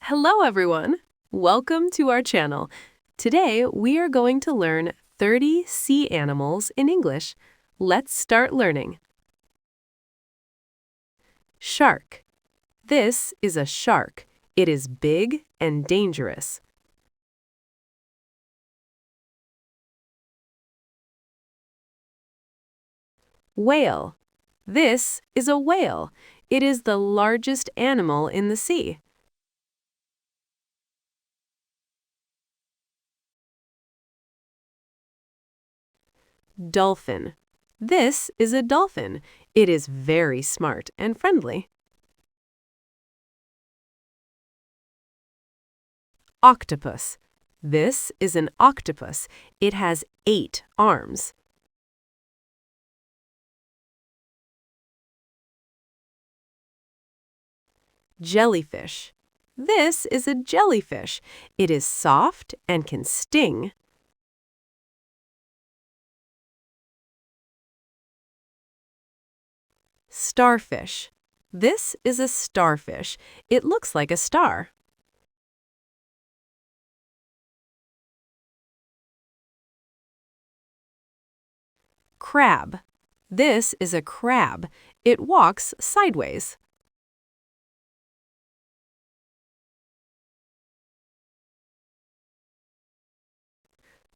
Hello, everyone. Welcome to our channel. Today, we are going to learn 30 sea animals in English. Let's start learning. Shark. This is a shark. It is big and dangerous. Whale. This is a whale. It is the largest animal in the sea. Dolphin. This is a dolphin. It is very smart and friendly. Octopus. This is an octopus. It has 8 arms. Jellyfish. This is a jellyfish. It is soft and can sting. Starfish. This is a starfish. It looks like a star. Crab. This is a crab. It walks sideways.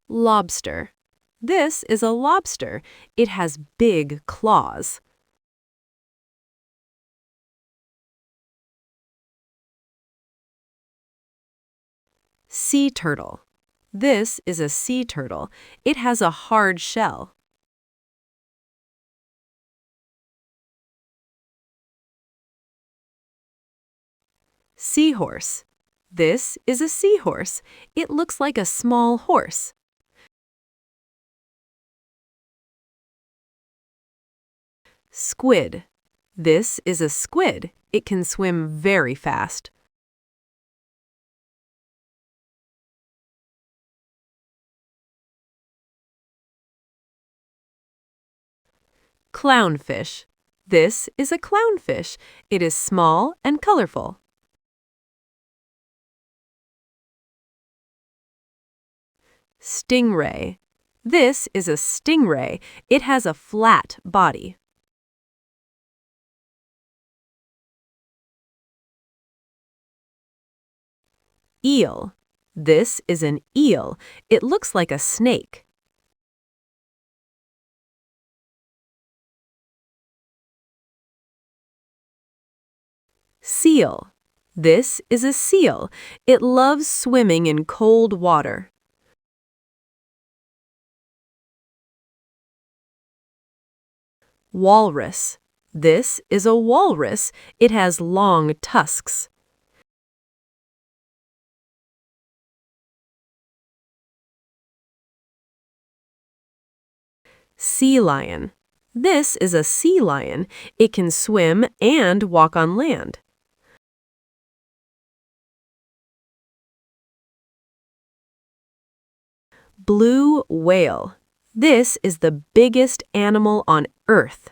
Lobster. This is a lobster. It has big claws. Sea turtle. This is a sea turtle. It has a hard shell. Seahorse. This is a seahorse. It looks like a small horse. Squid. This is a squid. It can swim very fast. Clownfish. This is a clownfish. It is small and colorful. Stingray. This is a stingray. It has a flat body. Eel. This is an eel. It looks like a snake. Seal. This is a seal. It loves swimming in cold water. Walrus. This is a walrus. It has long tusks. Sea lion. This is a sea lion. It can swim and walk on land. Blue whale. This is the biggest animal on Earth.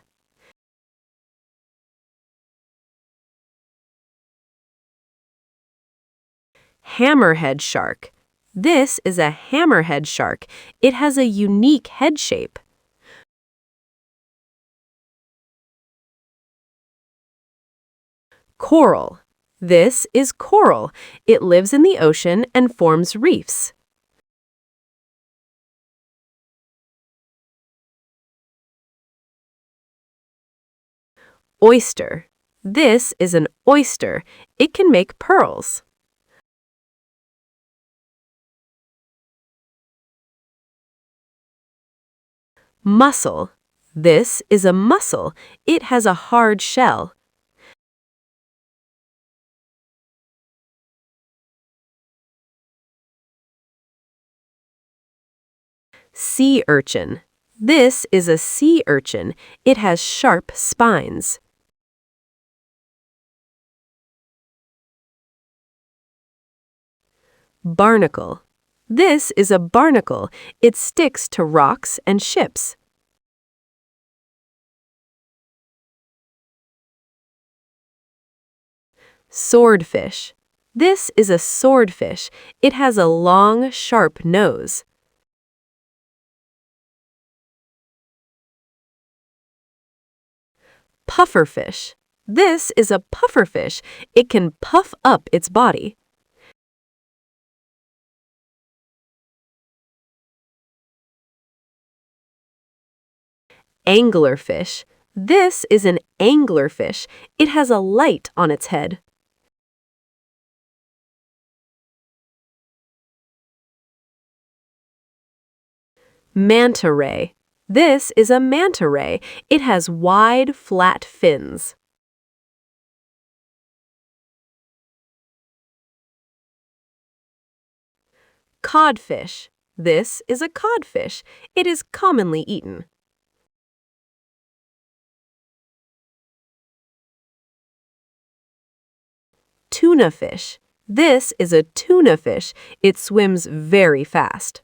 Hammerhead shark. This is a hammerhead shark. It has a unique head shape. Coral. This is coral. It lives in the ocean and forms reefs. Oyster. This is an oyster. It can make pearls. Mussel. This is a mussel. It has a hard shell. Sea urchin. This is a sea urchin. It has sharp spines. Barnacle. This is a barnacle. It sticks to rocks and ships. Swordfish. This is a swordfish. It has a long, sharp nose. Pufferfish. This is a pufferfish. It can puff up its body. Anglerfish. This is an anglerfish. It has a light on its head. Manta ray. This is a manta ray. It has wide, flat fins. Codfish. This is a codfish. It is commonly eaten. Tuna fish. This is a tuna fish. It swims very fast.